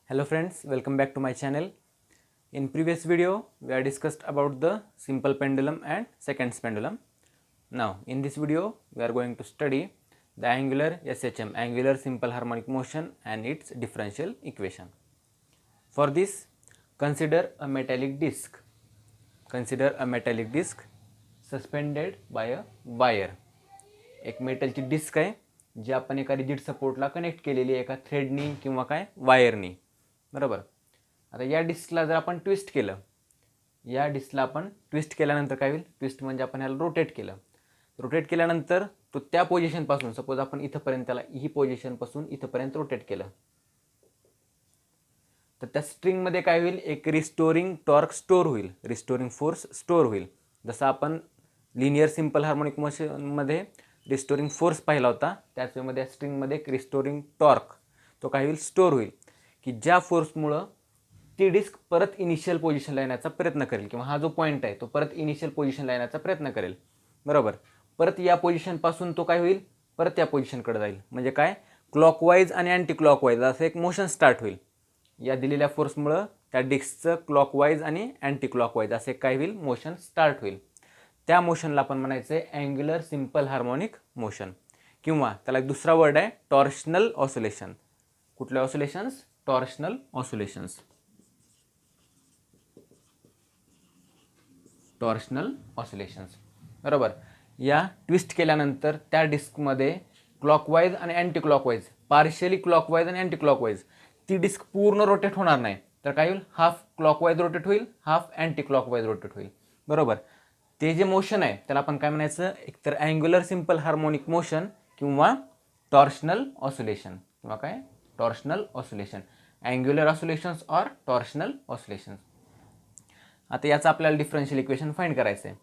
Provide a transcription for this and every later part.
Hello friends, welcome back to my channel. In previous video, we are discussed about the simple pendulum and seconds pendulum. Now, in this video, we are going to study the angular SHM, angular simple harmonic motion and its differential equation. For this, consider a metallic disc. Consider a metallic disc suspended by a wire. एक मेटलची disk आहे जी आपण एका rigid सपोर्टला connect केलेली आहे एका थ्रेडनी किंवा काय वायरनी. बरोबर. आता या डिस्कला जर आपण ट्विस्ट केलं, या डिस्कला आपण ट्विस्ट केल्यानंतर काय होईल? ट्विस्ट म्हणजे आपण ह्याला रोटेट केलं. रोटेट केल्यानंतर तो त्या पोझिशनपासून, सपोज आपण इथंपर्यंत त्याला ही पोझिशनपासून इथंपर्यंत रोटेट केलं, तर त्या स्ट्रिंगमध्ये काय होईल? एक रिस्टोरिंग टॉर्क स्टोर होईल, रिस्टोरिंग फोर्स स्टोर होईल. जसं आपण लिनियर सिम्पल हार्मोनिक मोशनमध्ये रिस्टोरिंग फोर्स पाहिला होता, त्याच वेळेमध्ये स्ट्रिंगमध्ये एक रिस्टोरिंग टॉर्क तो काय होईल? स्टोर होईल, की ज्या फोर्समुळं ती डिस्क परत इनिशियल पोझिशनला येण्याचा प्रयत्न करेल, किंवा हा जो पॉईंट आहे तो परत इनिशियल पोझिशनला येण्याचा प्रयत्न करेल. बरोबर. परत या पोझिशनपासून तो काय होईल? परत या पोझिशनकडे जाईल. म्हणजे काय? क्लॉकवाईज आणि अँटी क्लॉकवाईज असं एक मोशन स्टार्ट होईल. या दिलेल्या फोर्समुळं त्या डिस्कचं क्लॉकवाईज आणि अँटी क्लॉकवाईज असे काय होईल? मोशन स्टार्ट होईल. त्या मोशनला आपण म्हणायचं आहे अँग्युलर सिम्पल हार्मोनिक मोशन, किंवा त्याला एक दुसरा वर्ड आहे टॉर्शनल ऑसिलेशन. कुठले oscillations? Torsional oscillations. Torsional oscillations. बरोबर. या ट्विस्ट केल्यानंतर त्या डिस्कमध्ये क्लॉकवाईज आणि अँटी क्लॉकवाईज, पार्शियली क्लॉकवाईज आणि अँटी क्लॉकवाईज, ती डिस्क पूर्ण रोटेट होणार नाही. तर काय होईल? हाफ क्लॉकवाईज रोटेट होईल, हाफ अँटी क्लॉकवाईज रोटेट होईल. बरोबर. ते जे मोशन आहे त्याला आपण काय म्हणायचं? एकतर अँग्युलर सिम्पल हार्मोनिक मोशन किंवा टॉर्शनल ऑसिलेशन, किंवा काय? Torsional oscillation. Angular oscillations or torsional oscillations. आता याचं आपल्याला डिफरन्शियल इक्वेशन फाइंड करायचं आहे.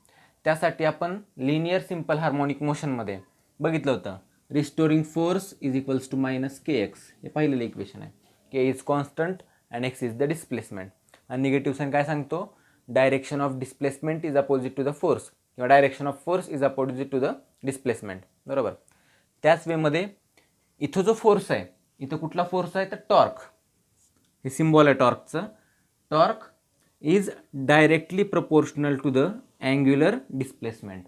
त्यासाठी आपण लिनियर सिम्पल हार्मोनिक मोशनमध्ये बघितलं होतं restoring force is equals to minus K X. हे पाहिलेलं इक्वेशन आहे. K is constant and X is the displacement. आणि निगेटिव्ह साईन काय सांगतो? Direction of displacement is opposite to the force, किंवा direction of force is opposite to the displacement. बरोबर. त्याच वेमध्ये इथं जो फोर्स आहे, इथं कुठला फोर्स आहे? तर टॉर्क. हे सिम्बॉल आहे टॉर्कचं. Torque is directly proportional to the angular displacement.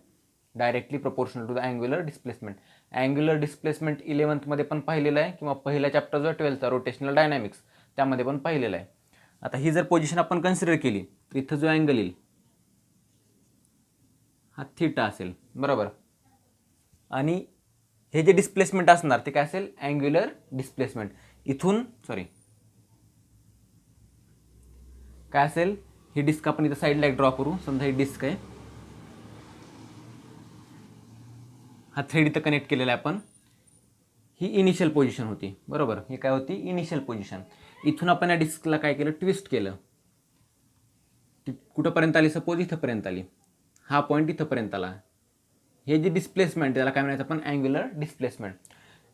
Directly proportional to the angular displacement. Angular displacement 11th पण पाहिलेलं आहे, किंवा पहिल्या चॅप्टर जो 12th रोटेशनल डायनॅमिक्स त्यामध्ये पण पाहिलेलं आहे. आता ही जर पोझिशन आपण कन्सिडर केली तर इथं जो अँगल येईल हा थीटा असेल. बरोबर. आणि हे जे डिस्प्लेसमेंट असणार ते काय असेल? Angular displacement. इथून काय असेल? ही डिस्क आपण इथं साईडला एक ड्रॉ करू. समजा ही डिस्क आहे, हा थ्रेड इथं कनेक्ट केलेला आहे आपण. ही इनिशियल पोझिशन होती. बरोबर. ही काय होती? Initial position. इथून आपण या डिस्कला काय केलं? ट्विस्ट केलं. ती कुठंपर्यंत आली? सपोज इथंपर्यंत आली. हा पॉईंट इथंपर्यंत आला. हे जे डिस्प्लेसमेंट त्याला काय म्हणायचं आपण? Angular displacement.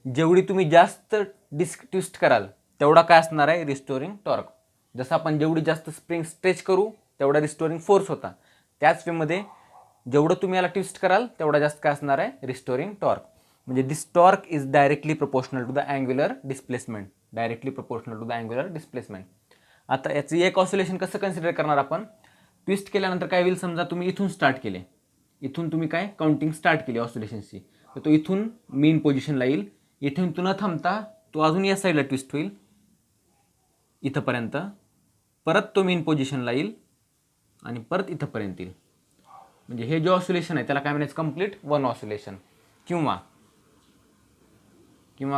जेवढी तुम्ही जास्त डिस्क ट्विस्ट कराल तेवढा काय असणार आहे? Restoring torque. जसं आपण जेवढी जास्त स्प्रिंग स्ट्रेच करू तेवढा रिस्टोरिंग फोर्स होता, त्याच वेमध्ये जेवढं तुम्ही याला ट्विस्ट कराल तेवढा जास्त काय असणार आहे? Restoring torque. म्हणजे this torque is directly proportional to the angular displacement. Directly proportional to the angular displacement. आता याचं एक ऑसिलेशन कसं कन्सिडर करणार आपण? ट्विस्ट केल्यानंतर काय होईल? समजा तुम्ही इथून स्टार्ट केले, इथून तुम्ही काय काउंटिंग स्टार्ट केली ऑसिलेशनची, तर तो इथून मेन पोझिशनला येईल. इथून न थांबता तो अजून या साईडला ट्विस्ट होईल इथंपर्यंत, परत तो मेन पोझिशनला येईल आणि परत इथंपर्यंत येईल. म्हणजे हे जे ऑसिलेशन आहे त्याला काय म्हणायचं? Complete one oscillation. किंवा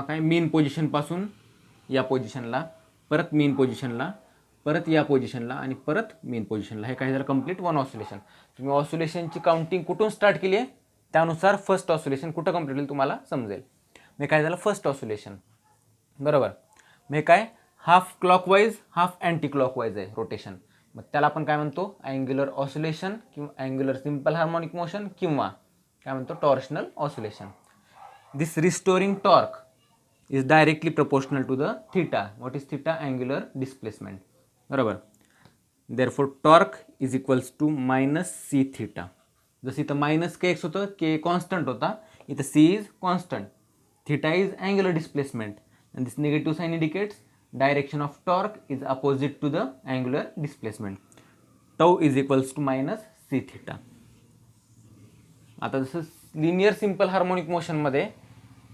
काय? मेन पोझिशनपासून या पोझिशनला, परत मेन पोझिशनला, परत या पोझिशनला आणि परत मेन पोझिशनला. हे काय झालं? Complete one oscillation. तुम्ही ऑसिलेशनची काउंटिंग कुठून स्टार्ट केली आहे त्यानुसार फर्स्ट ऑसिलेशन कुठं कंप्लीट होईल तुम्हाला समजेल. मग काय झालं? First oscillation. बरोबर. मग काय? Half clockwise half anti clockwise आहे रोटेशन. मग त्याला आपण काय म्हणतो? अँग्युलर ऑसिलेशन किंवा अँग्युलर सिम्पल हार्मोनिक मोशन, किंवा काय म्हणतो? Torsional oscillation. This restoring torque is directly proportional to the theta. What is theta? Angular displacement. बरोबर. Therefore torque is equals to minus C theta. जसं इथं मायनस के एक्स होतं, के constant होता, इथं C is constant, theta is angular displacement, and this negative sign indicates direction of torque is opposite to the angular displacement. Tau is equals to minus c theta. आता जसं linear simple harmonic मोशनमध्ये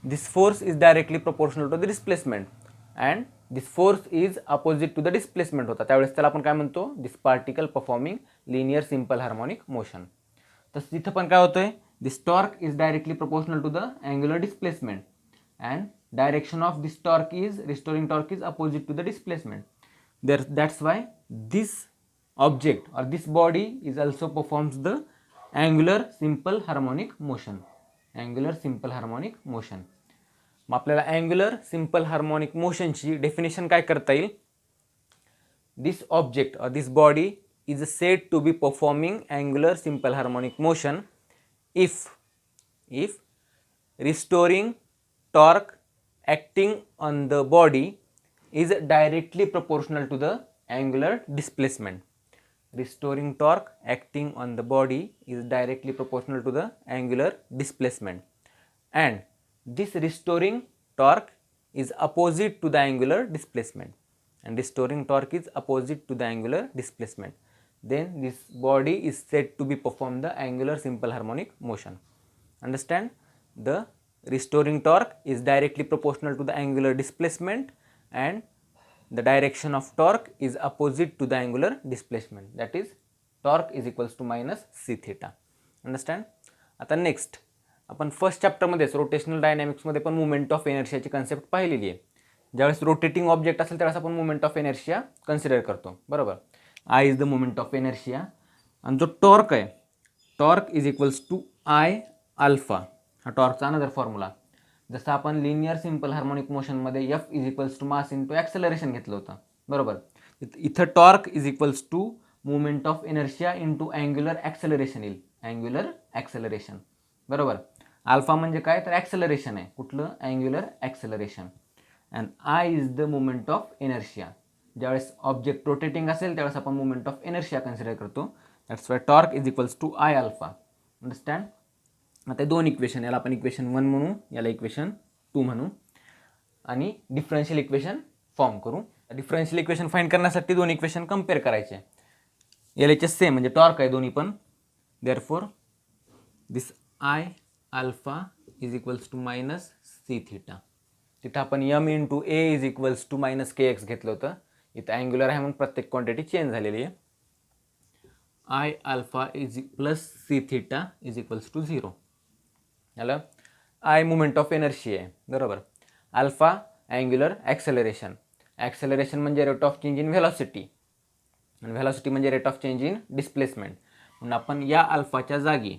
this force is directly proportional to the displacement and this force is opposite to the displacement होता, त्यावेळेस त्याला आपण काय म्हणतो, this particle performing linear simple harmonic motion. तसं तिथं पण काय होतंय, this torque is directly proportional to the angular displacement and direction of this torque is restoring torque is opposite to the displacement. That's why this object or this body is also performs the angular simple harmonic motion. Angular simple harmonic motion. मग आपल्याला angular simple harmonic motion ची definition काय करता येईल, this object or this body is said to be performing angular simple harmonic motion if restoring torque acting on the body is directly proportional to the angular displacement. Restoring torque acting on the body is directly proportional to the angular displacement, and this restoring torque is opposite to the angular displacement, and restoring torque is opposite to the angular displacement. Then this body is said to be perform the angular simple harmonic motion. Understand? The restoring torque is directly proportional to the angular displacement and the direction of torque is opposite to the angular displacement, that is torque is equals to minus c theta. Understand? आता next आपण first चॅप्टरमध्येच rotational डायनॅमिक्समध्ये पण movement of इनर्शियाची concept पाहिलेली आहे. ज्यावेळेस rotating object असेल त्यावेळेस आपण movement of inertia consider करतो, बरोबर. I is the moment of inertia आणि जो टॉर्क आहे, torque is equals to I alpha. हा टॉर्कचा अनदर फॉर्म्युला. जसं आपण लिनियर सिंपल हार्मोनिक मोशनमध्ये F is equals to mass into acceleration घेतलं होतं, बरोबर. इथं torque is equals to moment of inertia into angular acceleration येईल, अँग्युलर ॲक्सेलरेशन, बरोबर. अल्फा म्हणजे काय, तर ॲक्सेलरेशन आहे, कुठलं, angular acceleration. And I is the moment of inertia. ज्यावेळेस ऑब्जेक्ट रोटेटिंग असेल त्यावेळेस आपण मुवमेंट ऑफ इनर्शिया कन्सिडर करतो. That's why torque is equals to I alpha. Understand? आता दोन इक्वेशन, याला आपण इक्वेशन 1 म्हणू, याला इक्वेशन 2 म्हणू आणि डिफरन्शियल इक्वेशन फॉर्म करू. डिफरन्शियल इक्वेशन फाइंड करण्यासाठी दोन इक्वेशन कंपेअर करायचे. याचे सेम म्हणजे टॉर्क आहे दोन्ही पण. Therefore this I alpha is equals to minus C theta. तिथं आपण m into A is equals to minus K X घेतलं होतं. इथं अँग्युलर आहे म्हणून प्रत्येक क्वांटिटी चेंज झालेली आहे. I alpha is plus C theta is equals to 0. झालं. आय मुवमेंट ऑफ एनर्जी आहे, बरोबर. Alpha angular acceleration. ॲक्सेलरेशन म्हणजे rate of change in velocity आणि व्हेलॉसिटी म्हणजे rate of change in displacement. म्हणून आपण या अल्फाच्या जागी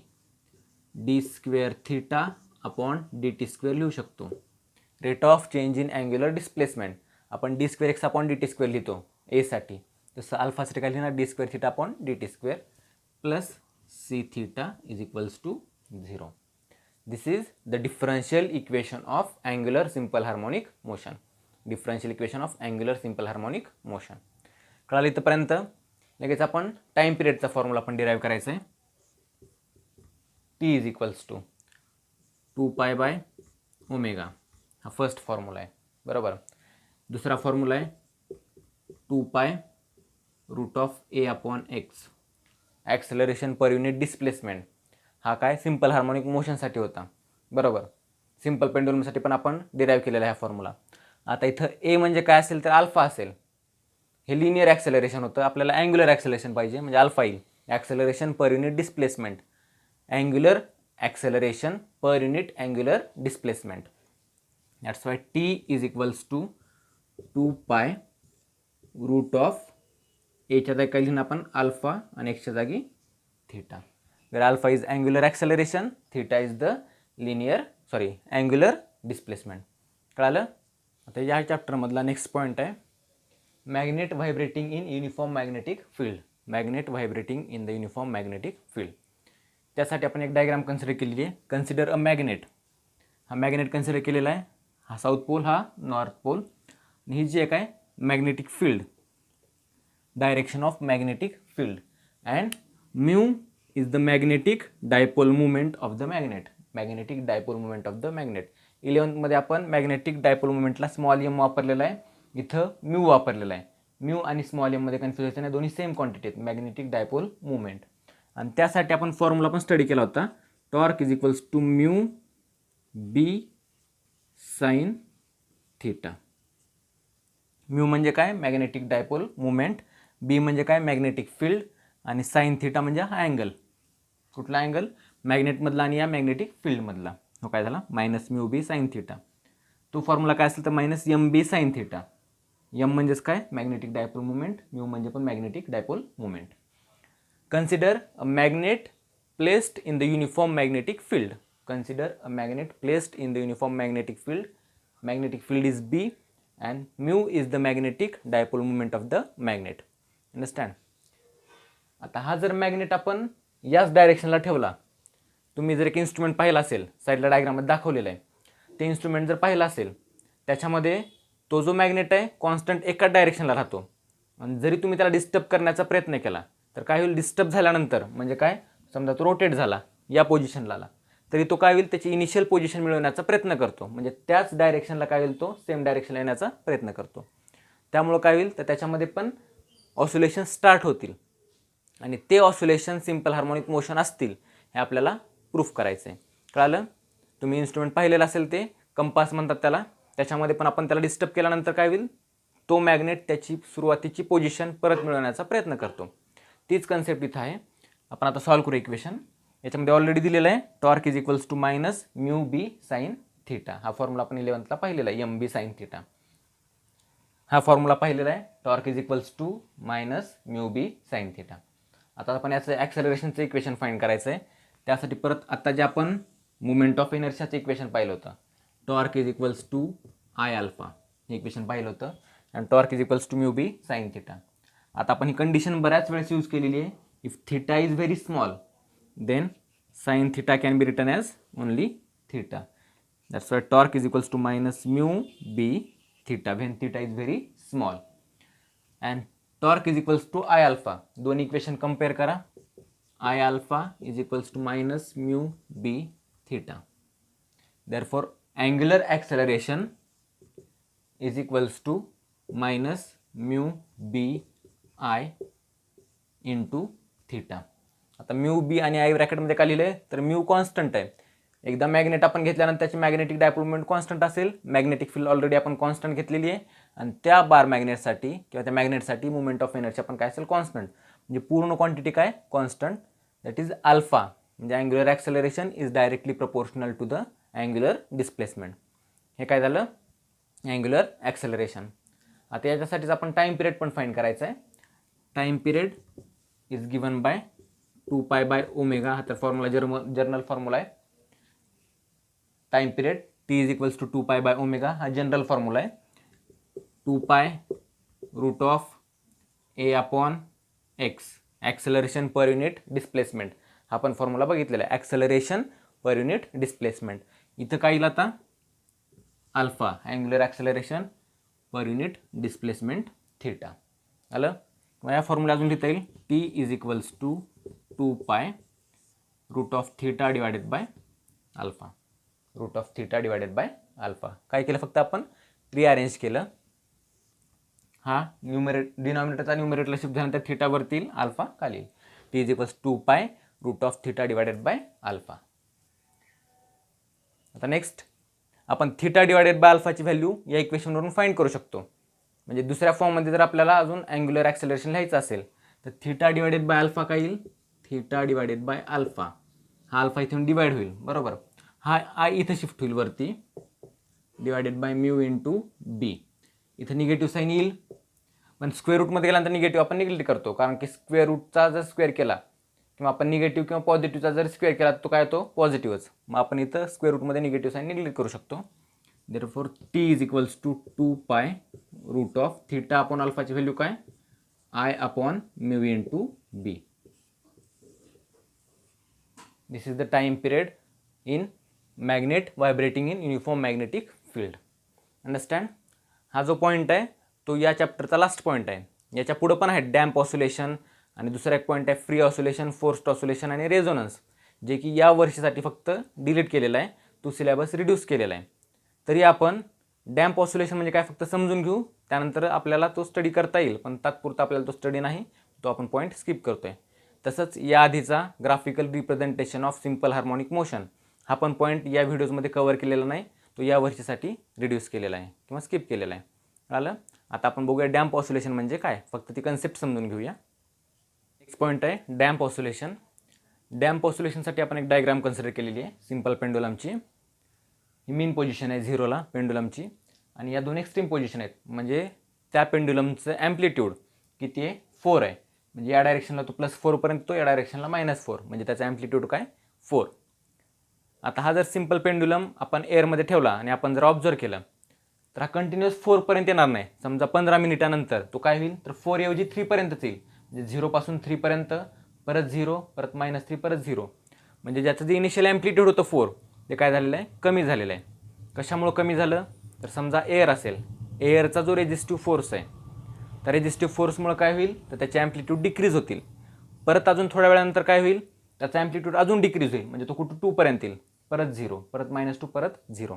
D square theta upon D T square लिहू शकतो. Rate of change in angular displacement आपण D square X upon D T square लिहितो एसाठी, तसं अल्फासाठी काय लिहिणार, D square theta upon D T square plus C theta is equals to 0. This is the differential equation of angular simple harmonic motion. Differential equation of angular simple harmonic motion. कळालं इथपर्यंत? लगेच आपण time पिरियडचा formula पण derive करायचा आहे. T is equals to 2 pi by omega. हा first formula आहे, बरोबर. दुसरा फॉर्म्युला आहे 2 pi root of A upon X. Acceleration per unit displacement. हा काय सिंपल हार्मोनिक मोशनसाठी होता, बरोबर. सिंपल पेंडुलमसाठी पण आपण डिराईव्ह केलेला आहे हा फॉर्म्युला. आता इथं ए म्हणजे काय असेल तर अल्फा असेल. हे लिनियर ॲक्सेलरेशन होतं, आपल्याला अँग्युलर ॲक्सेलरेशन पाहिजे म्हणजे अल्फा येईल. Acceleration per unit displacement, angular acceleration per unit angular displacement. That's why T is equals to 2 pi root of एच्या जागी काय लिहिणं आपण अल्फा आणि एक्सच्या जागी theta. where alpha is angular acceleration, theta is the angular displacement. कळालं? आता या चॅप्टरमधला नेक्स्ट पॉईंट आहे magnet vibrating in uniform magnetic field. Magnet vibrating in the uniform magnetic field. त्यासाठी आपण एक डायग्राम कन्सिडर केलेली आहे. Consider a magnet. हा मॅग्नेट कन्सिडर केलेला आहे. हा साऊथ पोल, हा नॉर्थ पोल. आणि ही जी एक आहे magnetic field, direction of magnetic field and mu is the magnetic dipole moment of the magnet. Magnetic dipole moment of the magnet. 11th मध्ये आपण मॅग्नेटिक डायपोल मोमेंटला स्मॉल एम वापरलेला आहे. इथं mu वापरलेला आहे. म्यू आणि स्मॉल एममध्ये कन्फ्युजन आहे, दोन्ही सेम क्वांटिटी आहेत, मॅग्नेटिक डायपोल मुवमेंट. आणि त्यासाठी आपण फॉर्म्युला पण स्टडी केला होता, torque is equals to mu B sine theta. Mu म्हणजे काय, मॅग्नेटिक डायपोल मुवमेंट, बी म्हणजे काय, मॅग्नेटिक फील्ड, आणि साइन थीटा म्हणजे हा अँगल. कुठला अँगल, मॅग्नेटमधला आणि या मॅग्नेटिक फील्डमधला. हो काय झाला, minus mu B sine theta. तो फॉर्म्युला काय असेल तर minus M B sine theta. M म्हणजेच काय, मॅग्नेटिक डायपोल मुवमेंट, म्यू म्हणजे पण magnetic dipole movement. Consider a magnet placed in the uniform magnetic field. Consider a magnet placed in the uniform magnetic field. Magnetic field is B and mu is the magnetic dipole moment of the magnet. Understand? आता हा जर magnet आपण याच डायरेक्शनला ठेवला, तुम्ही जर एक instrument पाहिला असेल, साईडला डायग्राममध्ये दाखवलेलं आहे, ते इन्स्ट्रुमेंट जर पाहिलं असेल, त्याच्यामध्ये तो जो मॅग्नेट आहे कॉन्स्टंट एकाच डायरेक्शनला राहतो. आणि जरी तुम्ही त्याला डिस्टर्ब करण्याचा प्रयत्न केला तर काय होईल, डिस्टर्ब झाल्यानंतर म्हणजे काय, समजा तो रोटेट झाला या पोझिशनला आला, तरी तो काय होईल, त्याची इनिशियल पोझिशन मिळवण्याचा प्रयत्न करतो, म्हणजे त्याच डायरेक्शनला काय होईल, तो सेम डायरेक्शनला येण्याचा प्रयत्न करतो. त्यामुळं काय होईल, तर त्याच्यामध्ये पण ऑसिलेशन स्टार्ट होतील आणि ते ऑसिलेशन सिम्पल हार्मोनिक मोशन असतील, हे आपल्याला प्रूफ करायचं आहे. कळालं? तुम्ही इन्स्ट्रुमेंट पाहिलेलं असेल, ते कंपास म्हणतात त्याला, त्याच्यामध्ये पण आपण त्याला डिस्टर्ब केल्यानंतर काय होईल, तो मॅग्नेट त्याची सुरुवातीची पोझिशन परत मिळवण्याचा प्रयत्न करतो. तीच कन्सेप्ट इथं आहे. आपण आता सॉल्व्ह करू इक्वेशन. याच्यामध्ये ऑलरेडी दिलेलं आहे, torque is equals to minus mu B sine theta. हा फॉर्म्युला आपण 11th ला पाहिलेला आहे, एम बी साइन थीटा. हा फॉर्म्युला पाहिलेला आहे, torque is equals to minus mu B sine theta. आता आपण याचं ॲक्सेलरेशनचं इक्वेशन फाइंड करायचं आहे. त्यासाठी परत आता जे आपण मुवमेंट ऑफ इनर्शियाचं इक्वेशन पाहिलं होतं, torque is equals to I alpha, हे इक्वेशन पाहिलं होतं, आणि torque is equals to mu B sine theta. आता आपण ही कंडिशन बऱ्याच वेळेस यूज केलेली आहे. If theta is very small then sin theta can be written as only theta. That's why torque is equals to minus mu b theta when theta is very small. And torque is equals to I alpha. दोन equation compare करा. I alpha is equals to minus mu b theta. Therefore angular acceleration is equals to minus mu b I into theta. आता mu बी आणि I ब्रॅकेटमध्ये का लिहिलं आहे, तर mu constant आहे. एकदा मॅग्नेट आपण घेतल्यानंतर त्याची मॅग्नेटिक डायपोल मोमेंट कॉन्स्टंट असेल, मॅग्नेटिक फील्ड ऑलरेडी आपण कॉन्स्टंट घेतलेली आहे, आणि त्या बार मॅग्नेटसाठी किंवा त्या मॅग्नेटसाठी मुवमेंट ऑफ एनर्जी आपण काय असेल, कॉन्स्टंट. म्हणजे पूर्ण क्वांटिटी काय, कॉन्स्टंट, दॅट इज अल्फा. म्हणजे angular acceleration is directly proportional to the angular displacement. हे काय झालं, अँग्युलर ॲक्सेलरेशन. आता याच्यासाठीच आपण टाईम पिरियड पण फाइंड करायचा आहे. Time period is given by 2 pi by omega. हा तर फॉर्म्युला जर्नल फॉर्म्युला आहे. Time period T is equals to 2 pi by omega, हा जनरल फॉर्म्युला आहे. 2 pi root of A upon X, acceleration per unit displacement. हा पण formula बघितलेला आहे, acceleration per unit displacement. इथं काय येईल आता, alpha, angular acceleration per unit displacement theta. आलं? मग या फॉर्म्युला अजून लिहिता येईल, T is equals to 2 pi root of theta divided by alpha. Root of theta divided by alpha. काय केलं, फक्त आपण रिअरेंज केलं. हा डिनॉमिनेटरचा न्यूमरेटरला शिफ्ट झाल्यानंतर थीटावरती येईल, अल्फा खाली येईल. T is equals 2 pi root of theta divided by alpha. आता नेक्स्ट आपण थीटा डिवायडेड बाय अल्फाची व्हॅल्यू या इक्वेशनवरून फाइंड करू शकतो. म्हणजे दुसऱ्या फॉर्ममध्ये जर आपल्याला अजून अँग्युलर ॲक्सेलरेशन लिहायचं असेल तर थीटा डिवायडेड बाय अल्फा काय येईल, थीटा डिवायडेड बाय अल्फा. हा अल्फा इथून डिवाइड होईल, बरोबर. हा आय इथं शिफ्ट होईल वरती, डिवायडेड बाय म्यू इंटू बी. इथं निगेटिव्ह साईन येईल, पण स्क्वेअर रूटमध्ये गेल्यानंतर निगेटिव्ह आपण निगेटिव्ह करतो, कारण की स्क्वेअर रूटचा जर स्क्वेअर केला किंवा आपण निगेटिव्ह किंवा पॉझिटिव्हचा जर स्क्वेअर केला तो काय होतो, पॉझिटिव्हच. मग आपण इथं स्क्वेअर रूटमध्ये निगेटिव्ह साईन निगेटिव्ह करू शकतो. Therefore T is equals to 2 pi root of theta upon अल्फाची व्हॅल्यू काय, I upon mu into B. This is the time period in magnet vibrating in uniform magnetic field. Understand? हा जो point आहे तो या चॅप्टरचा last point आहे. याच्या पुढं पण आहे डॅम्प ऑसिलेशन, आणि दुसरा एक पॉईंट आहे फ्री ऑसिलेशन, फोर्स्ड ऑसिलेशन आणि रेझोनन्स, जे की या वर्षीसाठी फक्त डिलीट केलेला आहे, तो सिलेबस रिड्यूस केलेला आहे. तरी आपण डॅम्प ऑसिलेशन म्हणजे काय फक्त समजून घेऊ, त्यानंतर आपल्याला तो स्टडी करता येईल, पण तात्पुरता आपल्याला तो स्टडी नाही, तो आपण पॉईंट स्किप करतोय. तसंच या आधीचा graphical representation of simple harmonic motion हा पण पॉईंट या व्हिडिओजमध्ये कव्हर केलेला नाही, तो या वर्षीसाठी रिड्यूस केलेला आहे किंवा स्किप केलेला आहे. कळालं? आता आपण बघूया डॅम्प ऑसिलेशन म्हणजे काय, फक्त ती कन्सेप्ट समजून घेऊया. नेक्स्ट पॉईंट आहे डॅम्प ऑसिलेशन. डॅम्प ऑसिलेशनसाठी आपण एक डायग्राम कन्सिडर केलेली आहे सिम्पल पेंडुलमची. ही मीन पोझिशन आहे 0ला पेंडुलमची, आणि या दोन एक्स्ट्रीम पोझिशन आहेत. म्हणजे त्या पेंडुलमचं ॲम्प्लिट्यूड किती आहे, 4 आहे. म्हणजे या डायरेक्शनला तो +4 पर्यंत, तो या डायरेक्शनला -4, म्हणजे त्याचा ॲम्प्लिट्यूड काय 4. आता हा जर सिम्पल पेंडुलम आपण एअरमध्ये ठेवला आणि आपण जर ऑब्झर्व केलं तर हा कंटिन्युअस 4 पर्यंत येणार नाही. समजा 15 मिनिटानंतर तो काय होईल तर 4 ऐवजी 3 पर्यंतच येईल. म्हणजे 0 पासून 3 पर्यंत, परत 0, परत -3, परत 0. म्हणजे ज्याचं जे इनिशियल ॲम्प्लिट्यूड होतं 4 ते काय झालेलं आहे, कमी झालेलं आहे. कशामुळं कमी झालं तर समजा एअर असेल, एअरचा जो रेजिस्टिव्ह फोर्स आहे, त्या रेजिस्टिव्ह फोर्समुळं काय होईल तर त्याचे ॲम्प्लिट्यूड डिक्रीज होतील. परत अजून थोड्या वेळानंतर काय होईल, त्याचा ॲम्प्लिट्यूड अजून डिक्रीज होईल. म्हणजे तो कुठं 2 पर्यंत येईल, परत 0, परत -2, परत 0.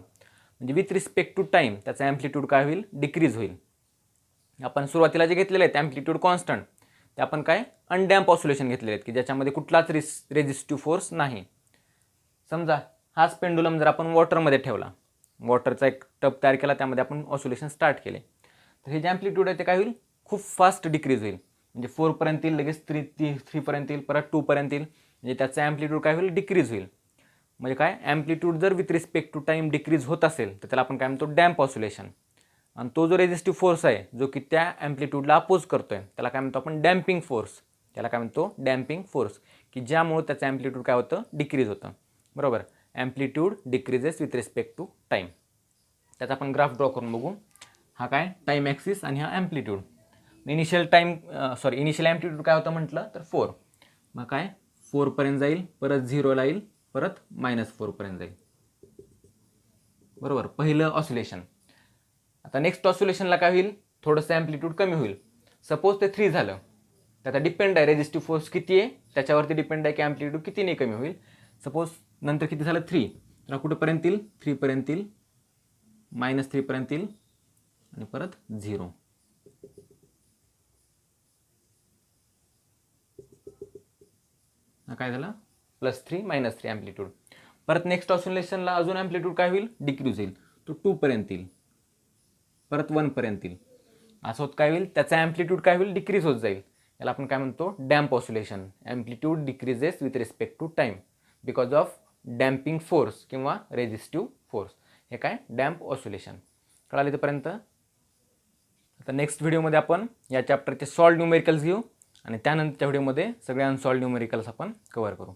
म्हणजे विथ रिस्पेक्ट टू टाईम त्याचा ॲम्प्लिट्यूड काय होईल, डिक्रीज होईल. आपण सुरुवातीला जे घेतलेले आहेत ॲम्प्लिट्यूड कॉन्स्टंट, ते आपण काय अनडॅम्प ऑसिलेशन घेतलेले आहेत की ज्याच्यामध्ये कुठलाच रेजिस्टिव्ह फोर्स नाही. समजा हाच पेंडुलम जर आपण वॉटरमध्ये ठेवला, वॉटरचा एक टब तयार केला, त्यामध्ये आपण ऑसिलेशन स्टार्ट केले, तर हे जे ॲम्प्लिट्यूड आहे ते काय होईल, खूप फास्ट डिक्रीज होईल. म्हणजे 4 पर्यंत येईल, लगेच 3 पर्यंत येईल, परत 2 पर्यंत येईल. म्हणजे त्याचा ॲम्प्लिट्यूड काय होईल, डिक्रीज होईल. म्हणजे काय, ॲम्प्लिट्यूड जर with respect to time decrease होत असेल तर त्याला आपण काय म्हणतो, डॅम्प ऑसिलेशन. आणि तो जो रेजिस्टिव्ह फोर्स आहे जो की त्या ॲम्प्लिट्यूडला अपोज करतोय, त्याला काय म्हणतो आपण, डॅम्पिंग फोर्स. त्याला काय म्हणतो, डॅम्पिंग फोर्स, की ज्यामुळे त्याचं ॲम्प्लिट्यूड काय होतं, डिक्रीज होतं. बरोबर, amplitude decreases with respect to time. त्याचा आपण ग्राफ ड्रॉ करून बघू. हा काय टाईम ॲक्सिस आणि हा ॲम्प्लिट्यूड. इनिशियल ॲम्प्लिट्यूड काय होतं म्हटलं तर 4. मग काय 4 पर्यंत जाईल, परत 0ला येईल, परत -4 पर्यंत जाईल. बरोबर, पहिलं ऑसिलेशन. आता नेक्स्ट ऑसिलेशनला काय होईल, थोडंसं ॲम्प्लिट्यूड कमी होईल. सपोज ते 3 झालं, त्याचा डिपेंड आहे रेजिस्टिव्ह फोर्स किती आहे त्याच्यावरती डिपेंड आहे की ॲम्प्लिट्यूड कितीने कमी होईल. सपोज नंतर किती झालं 3, तर कुठंपर्यंत येईल, 3 पर्यंत येईल, -3 पर्यंत येईल, आणि परत 0. काय झालं, +3 -3 ॲम्प्लिट्यूड. परत नेक्स्ट ऑसिलेशनला अजून ॲम्प्लिट्यूड काय होईल, डिक्रीज होईल. तो 2 पर्यंत येईल, परत 1 पर्यंत येईल. असं होत काय होईल, त्याचा ॲम्प्लिट्यूड काय होईल, डिक्रीज होत जाईल. याला आपण काय म्हणतो, damp oscillation. Amplitude decreases with respect to time because of damping force किंवा रेजिस्टिव्ह फोर्स. हे काय, डॅम्प ऑसिलेशन. कळालं इथपर्यंत? आता नेक्स्ट व्हिडिओमध्ये आपण या चॅप्टरचे सॉल्व्ड न्यूमेरिकल्स घेऊ, आणि त्यानंतरच्या व्हिडिओमध्ये सगळे अनसॉल्व्ड न्यूमेरिकल्स आपण कव्हर करू.